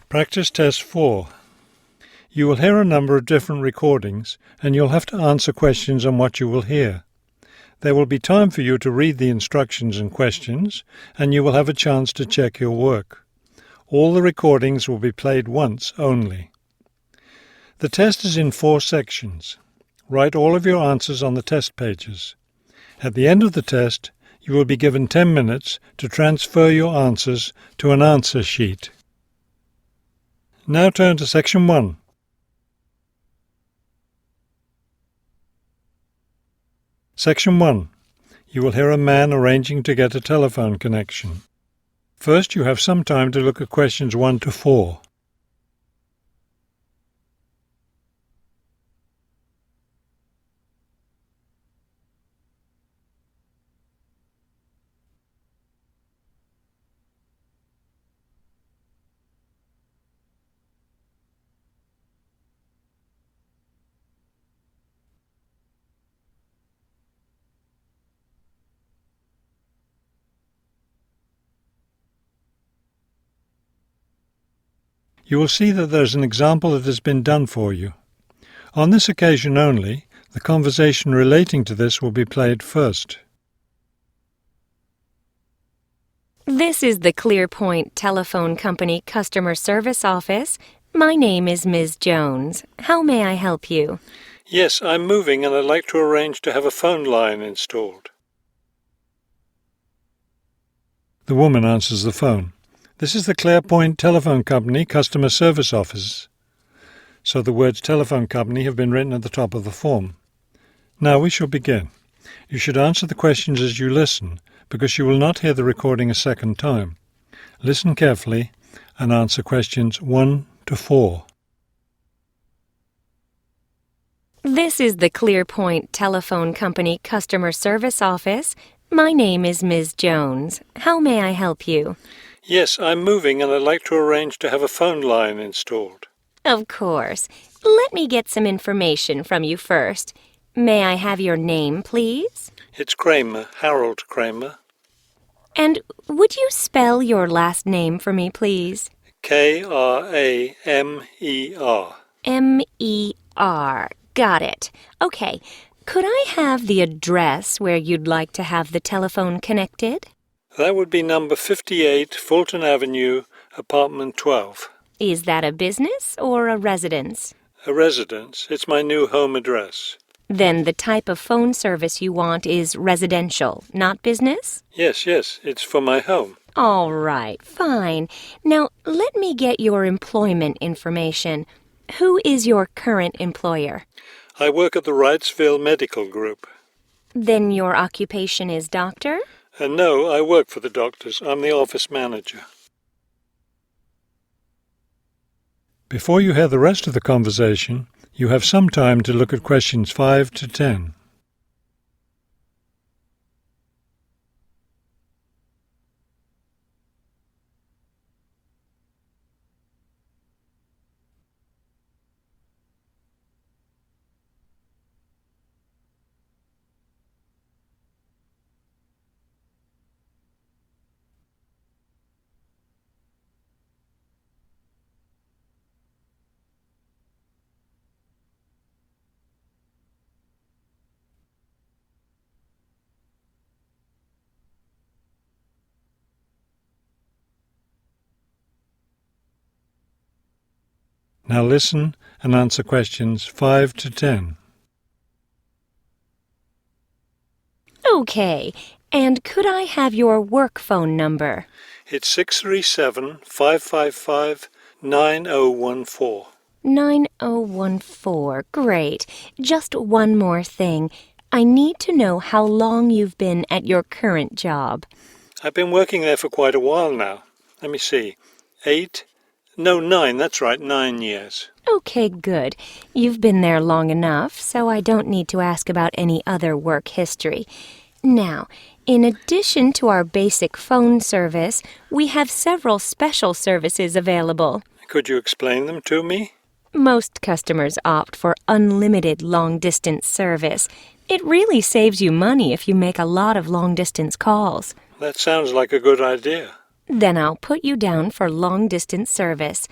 Practice Test 4. You will hear a number of different recordings, and you'll have to answer questions on what you will hear. There will be time for you to read the instructions and questions, and you will have a chance to check your work. All the recordings will be played once only. The test is in 4 sections. Write all of your answers on the test pages. At the end of the test, you will be given 10 minutes to transfer your answers to an answer sheet. Now turn to Section 1. Section 1. You will hear a man arranging to get a telephone connection. First, you have some time to look at questions 1 to 4. You will see that there is an example that has been done for you. On this occasion only, the conversation relating to this will be played first. This is the ClearPoint Telephone Company Customer Service Office. My name is Ms. Jones. How may I help you? Yes, I'm moving and I'd like to arrange to have a phone line installed. The woman answers the phone. This is the ClearPoint Telephone Company Customer Service Office. So the words telephone company have been written at the top of the form. Now we shall begin. You should answer the questions as you listen, because you will not hear the recording a second time. Listen carefully and answer questions 1 to 4. This is the ClearPoint Telephone Company Customer Service Office. My name is Ms. Jones. How may I help you? Yes, I'm moving and I'd like to arrange to have a phone line installed. Of course. Let me get some information from you first. May I have your name, please? It's Kramer, Harold Kramer. And would you spell your last name for me, please? Kramer. M-E-R. Got it. Okay. Could I have the address where you'd like to have the telephone connected? That would be number 58, Fulton Avenue, apartment 12. Is that a business or a residence? A residence. It's my new home address. Then the type of phone service you want is residential, not business? Yes, it's for my home. All right, fine. Now, let me get your employment information. Who is your current employer? I work at the Wrightsville Medical Group. Then your occupation is doctor? No, I work for the doctors. I'm the office manager. Before you hear the rest of the conversation, you have some time to look at questions 5 to 10. Now listen and answer questions 5 to 10. Okay. And could I have your work phone number? It's 637-555-9014. 9014. Great. Just one more thing. I need to know how long you've been at your current job. I've been working there for quite a while now. Let me see. 9, that's right, 9 years. Okay, good. You've been there long enough, so I don't need to ask about any other work history. Now, in addition to our basic phone service, we have several special services available. Could you explain them to me? Most customers opt for unlimited long-distance service. It really saves you money if you make a lot of long-distance calls. That sounds like a good idea. Then I'll put you down for long-distance service.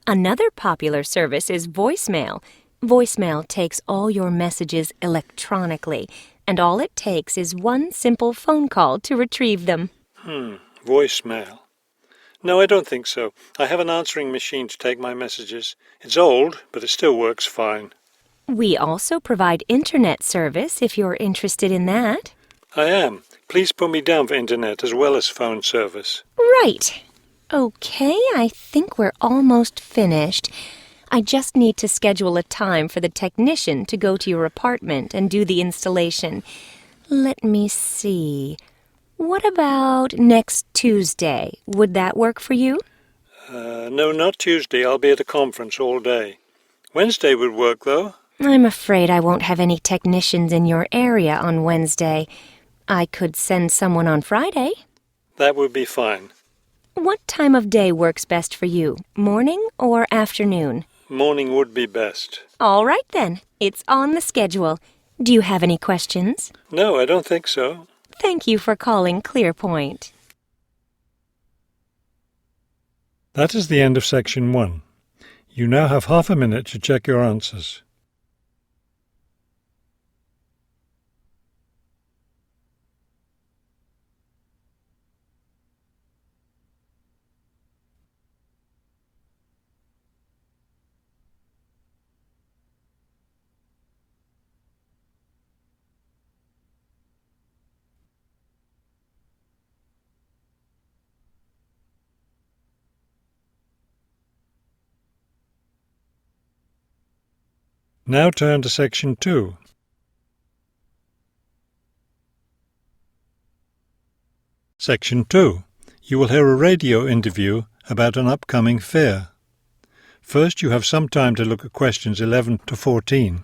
Another popular service is voicemail. Voicemail takes all your messages electronically, and all it takes is one simple phone call to retrieve them. Voicemail. No, I don't think so. I have an answering machine to take my messages. It's old, but it still works fine. We also provide internet service if you're interested in that. I am. Please put me down for internet as well as phone service. Right. Okay, I think we're almost finished. I just need to schedule a time for the technician to go to your apartment and do the installation. Let me see. What about next Tuesday? Would that work for you? No, not Tuesday. I'll be at a conference all day. Wednesday would work, though. I'm afraid I won't have any technicians in your area on Wednesday. I could send someone on Friday. That would be fine. What time of day works best for you, morning or afternoon? Morning would be best. All right then, it's on the schedule. Do you have any questions? No, I don't think so. Thank you for calling ClearPoint. That is the end of section 1. You now have half a minute to check your answers. Now turn to section 2. Section 2. You will hear a radio interview about an upcoming fair. First, you have some time to look at questions 11 to 14.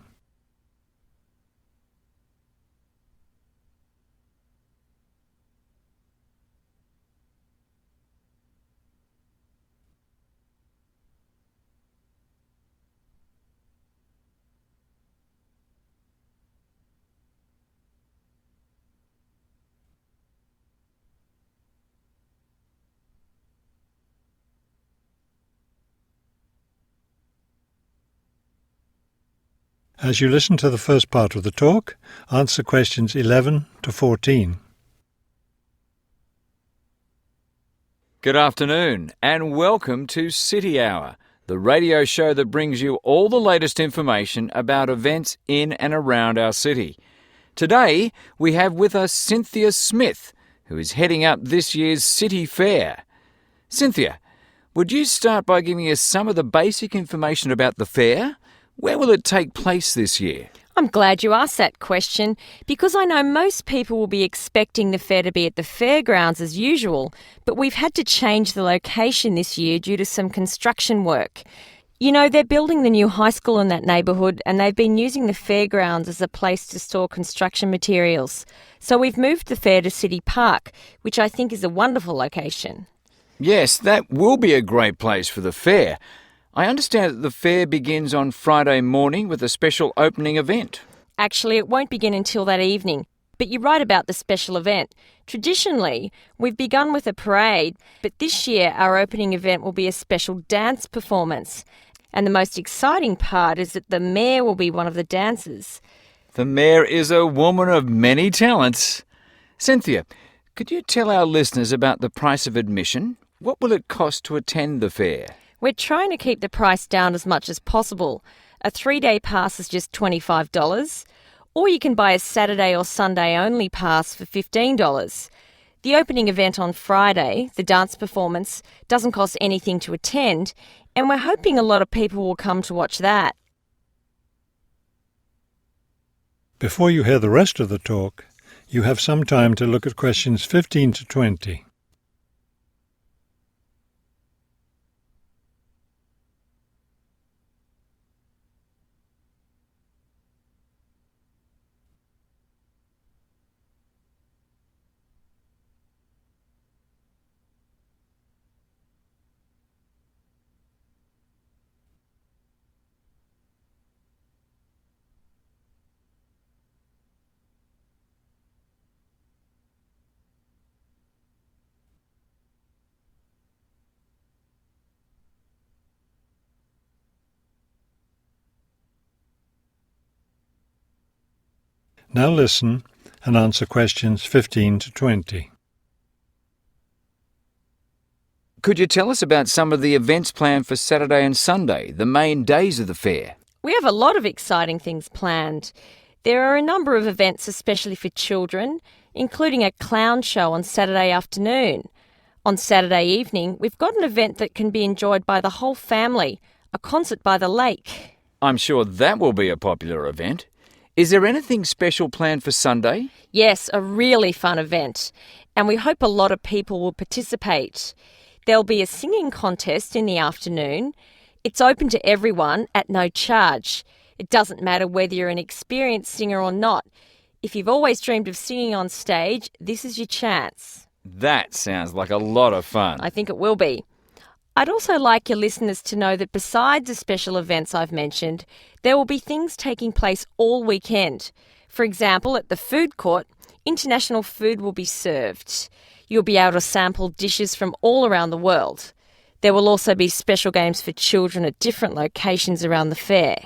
As you listen to the first part of the talk, answer questions 11 to 14. Good afternoon and welcome to City Hour, the radio show that brings you all the latest information about events in and around our city. Today we have with us Cynthia Smith, who is heading up this year's City Fair. Cynthia, would you start by giving us some of the basic information about the fair? Where will it take place this year? I'm glad you asked that question because I know most people will be expecting the fair to be at the fairgrounds as usual, but we've had to change the location this year due to some construction work. You know, they're building the new high school in that neighbourhood and they've been using the fairgrounds as a place to store construction materials. So we've moved the fair to City Park, which I think is a wonderful location. Yes, that will be a great place for the fair. I understand that the fair begins on Friday morning with a special opening event. Actually, it won't begin until that evening, but you're right about the special event. Traditionally, we've begun with a parade, but this year our opening event will be a special dance performance. And the most exciting part is that the mayor will be one of the dancers. The mayor is a woman of many talents. Cynthia, could you tell our listeners about the price of admission? What will it cost to attend the fair? We're trying to keep the price down as much as possible. A 3-day pass is just $25, or you can buy a Saturday or Sunday only pass for $15. The opening event on Friday, the dance performance, doesn't cost anything to attend, and we're hoping a lot of people will come to watch that. Before you hear the rest of the talk, you have some time to look at questions 15 to 20. Now listen and answer questions 15 to 20. Could you tell us about some of the events planned for Saturday and Sunday, the main days of the fair? We have a lot of exciting things planned. There are a number of events especially for children, including a clown show on Saturday afternoon. On Saturday evening, we've got an event that can be enjoyed by the whole family, a concert by the lake. I'm sure that will be a popular event. Is there anything special planned for Sunday? Yes, a really fun event, and we hope a lot of people will participate. There'll be a singing contest in the afternoon. It's open to everyone at no charge. It doesn't matter whether you're an experienced singer or not. If you've always dreamed of singing on stage, this is your chance. That sounds like a lot of fun. I think it will be. I'd also like your listeners to know that besides the special events I've mentioned, there will be things taking place all weekend. For example, at the food court, international food will be served. You'll be able to sample dishes from all around the world. There will also be special games for children at different locations around the fair.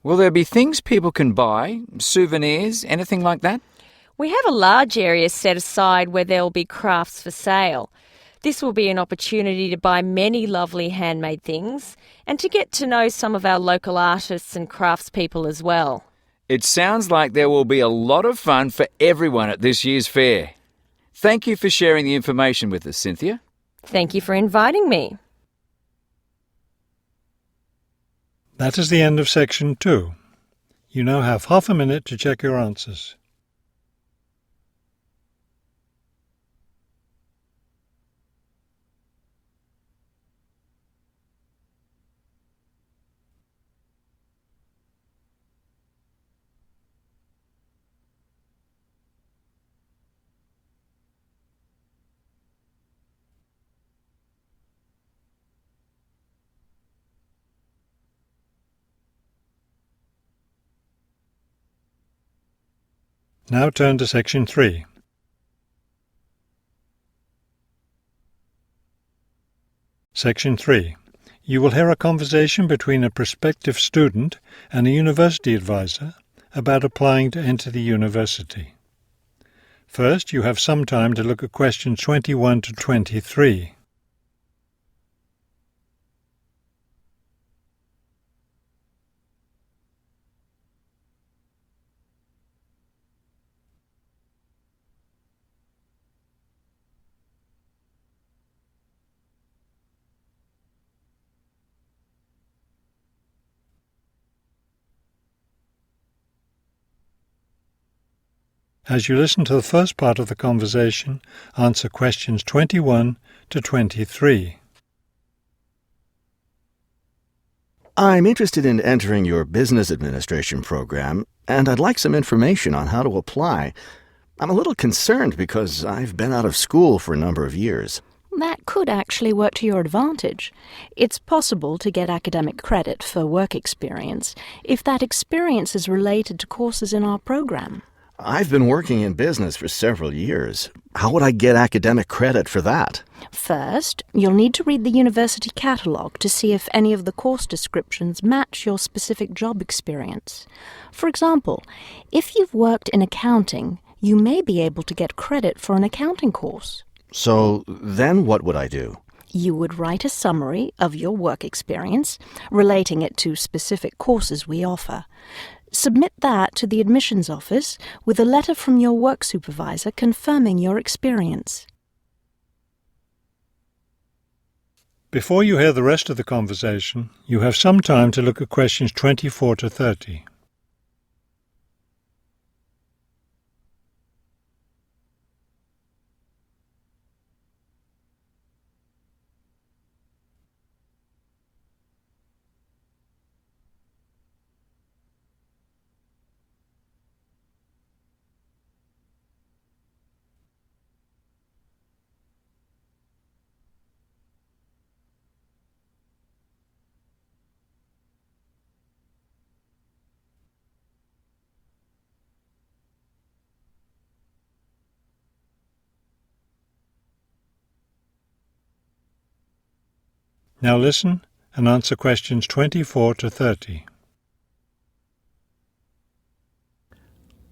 Will there be things people can buy, souvenirs, anything like that? We have a large area set aside where there will be crafts for sale. This will be an opportunity to buy many lovely handmade things and to get to know some of our local artists and craftspeople as well. It sounds like there will be a lot of fun for everyone at this year's fair. Thank you for sharing the information with us, Cynthia. Thank you for inviting me. That is the end of section 2. You now have half a minute to check your answers. Now turn to section 3. Section 3. You will hear a conversation between a prospective student and a university advisor about applying to enter the university. First, you have some time to look at questions 21 to 23. As you listen to the first part of the conversation, answer questions 21 to 23. I'm interested in entering your business administration program, and I'd like some information on how to apply. I'm a little concerned because I've been out of school for a number of years. That could actually work to your advantage. It's possible to get academic credit for work experience if that experience is related to courses in our program. I've been working in business for several years. How would I get academic credit for that? First, you'll need to read the university catalogue to see if any of the course descriptions match your specific job experience. For example, if you've worked in accounting, you may be able to get credit for an accounting course. So then what would I do? You would write a summary of your work experience, relating it to specific courses we offer. Submit that to the admissions office with a letter from your work supervisor confirming your experience. Before you hear the rest of the conversation, you have some time to look at questions 24 to 30. Now listen and answer questions 24 to 30.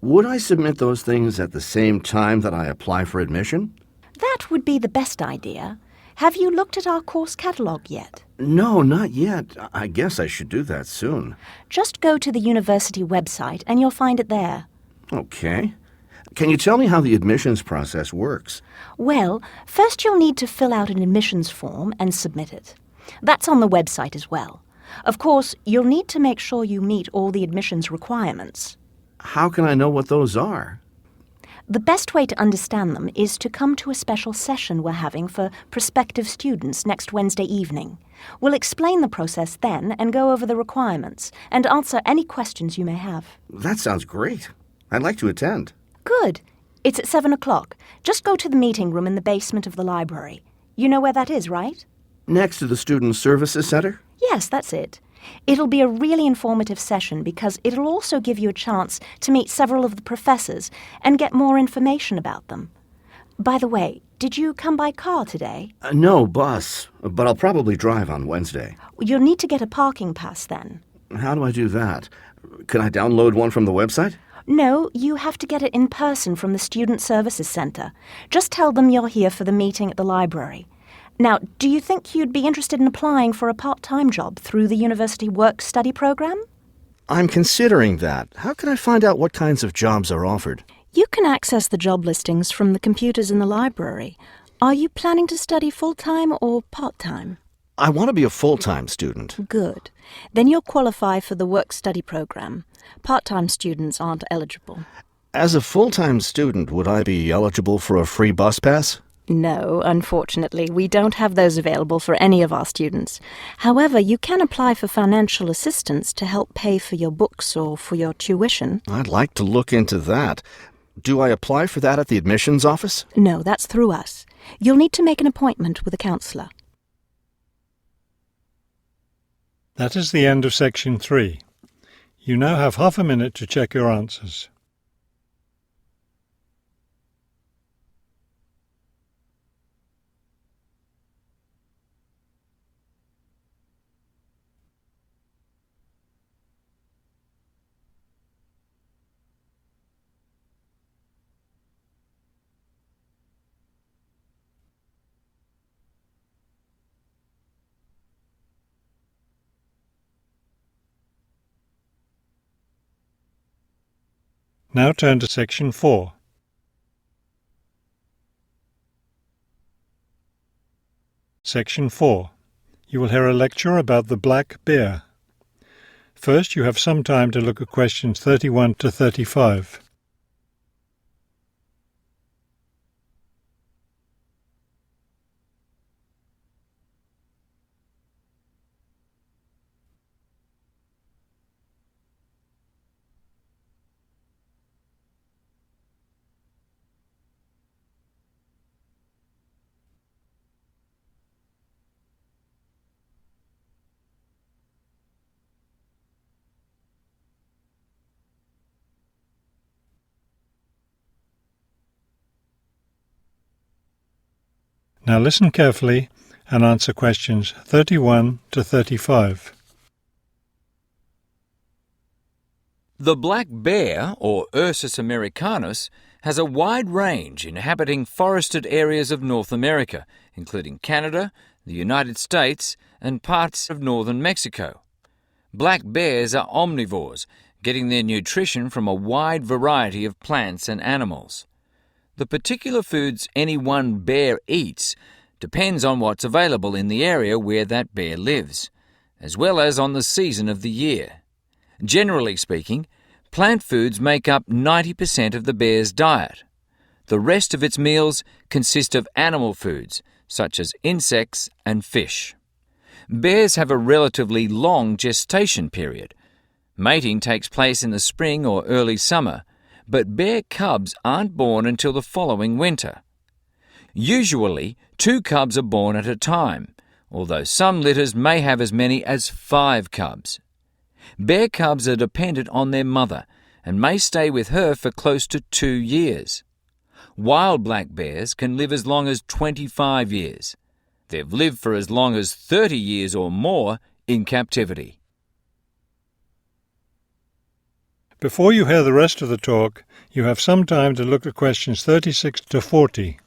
Would I submit those things at the same time that I apply for admission? That would be the best idea. Have you looked at our course catalogue yet? No, not yet. I guess I should do that soon. Just go to the university website and you'll find it there. Okay. Can you tell me how the admissions process works? Well, first you'll need to fill out an admissions form and submit it. That's on the website as well. Of course, you'll need to make sure you meet all the admissions requirements. How can I know what those are? The best way to understand them is to come to a special session we're having for prospective students next Wednesday evening. We'll explain the process then and go over the requirements and answer any questions you may have. That sounds great. I'd like to attend. Good. It's at 7 o'clock. Just go to the meeting room in the basement of the library. You know where that is, right? Next to the Student Services Center? Yes, that's it. It'll be a really informative session because it'll also give you a chance to meet several of the professors and get more information about them. By the way, did you come by car today? No, bus, but I'll probably drive on Wednesday. You'll need to get a parking pass then. How do I do that? Can I download one from the website? No, you have to get it in person from the Student Services Center. Just tell them you're here for the meeting at the library. Now, do you think you'd be interested in applying for a part-time job through the university work-study program? I'm considering that. How can I find out what kinds of jobs are offered? You can access the job listings from the computers in the library. Are you planning to study full-time or part-time? I want to be a full-time student. Good. Then you'll qualify for the work-study program. Part-time students aren't eligible. As a full-time student, would I be eligible for a free bus pass? No, unfortunately, we don't have those available for any of our students. However, you can apply for financial assistance to help pay for your books or for your tuition. I'd like to look into that. Do I apply for that at the admissions office? No, that's through us. You'll need to make an appointment with a counselor. That is the end of section 3. You now have half a minute to check your answers. Now turn to section 4. Section 4. You will hear a lecture about the black bear. First, you have some time to look at questions 31 to 35. Now listen carefully and answer questions 31 to 35. The black bear, or Ursus americanus, has a wide range inhabiting forested areas of North America, including Canada, the United States, and parts of northern Mexico. Black bears are omnivores, getting their nutrition from a wide variety of plants and animals. The particular foods any one bear eats depends on what's available in the area where that bear lives, as well as on the season of the year. Generally speaking, plant foods make up 90% of the bear's diet. The rest of its meals consist of animal foods, such as insects and fish. Bears have a relatively long gestation period. Mating takes place in the spring or early summer, but bear cubs aren't born until the following winter. Usually, 2 cubs are born at a time, although some litters may have as many as 5 cubs. Bear cubs are dependent on their mother and may stay with her for close to 2 years. Wild black bears can live as long as 25 years. They've lived for as long as 30 years or more in captivity. Before you hear the rest of the talk, you have some time to look at questions 36 to 40.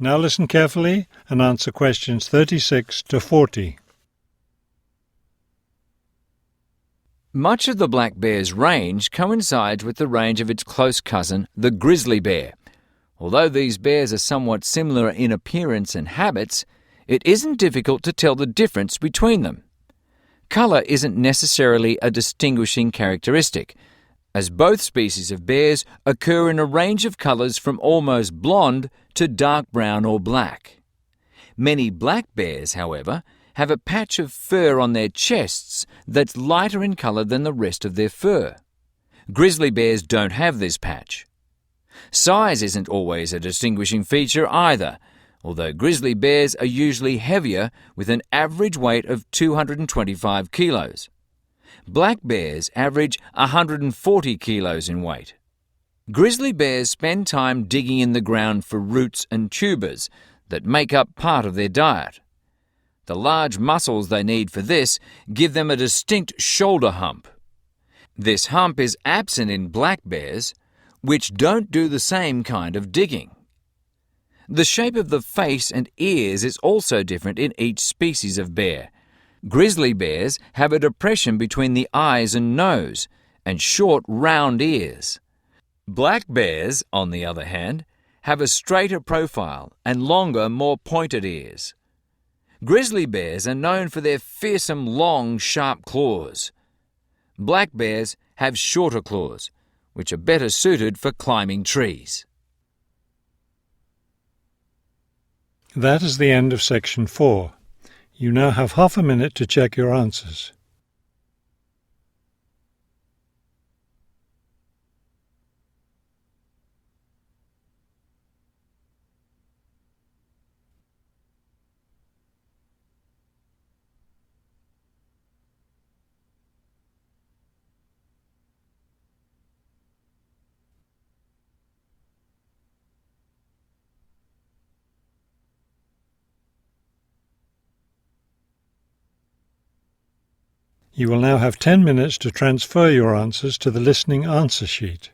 Now listen carefully and answer questions 36 to 40. Much of the black bear's range coincides with the range of its close cousin, the grizzly bear. Although these bears are somewhat similar in appearance and habits, it isn't difficult to tell the difference between them. Colour isn't necessarily a distinguishing characteristic, as both species of bears occur in a range of colours from almost blonde to dark brown or black. Many black bears, however, have a patch of fur on their chests that's lighter in colour than the rest of their fur. Grizzly bears don't have this patch. Size isn't always a distinguishing feature either, although grizzly bears are usually heavier with an average weight of 225 kilos. Black bears average 140 kilos in weight. Grizzly bears spend time digging in the ground for roots and tubers that make up part of their diet. The large muscles they need for this give them a distinct shoulder hump. This hump is absent in black bears, which don't do the same kind of digging. The shape of the face and ears is also different in each species of bear. Grizzly bears have a depression between the eyes and nose, and short, round ears. Black bears, on the other hand, have a straighter profile and longer, more pointed ears. Grizzly bears are known for their fearsome, long, sharp claws. Black bears have shorter claws, which are better suited for climbing trees. That is the end of section 4. You now have half a minute to check your answers. You will now have 10 minutes to transfer your answers to the listening answer sheet.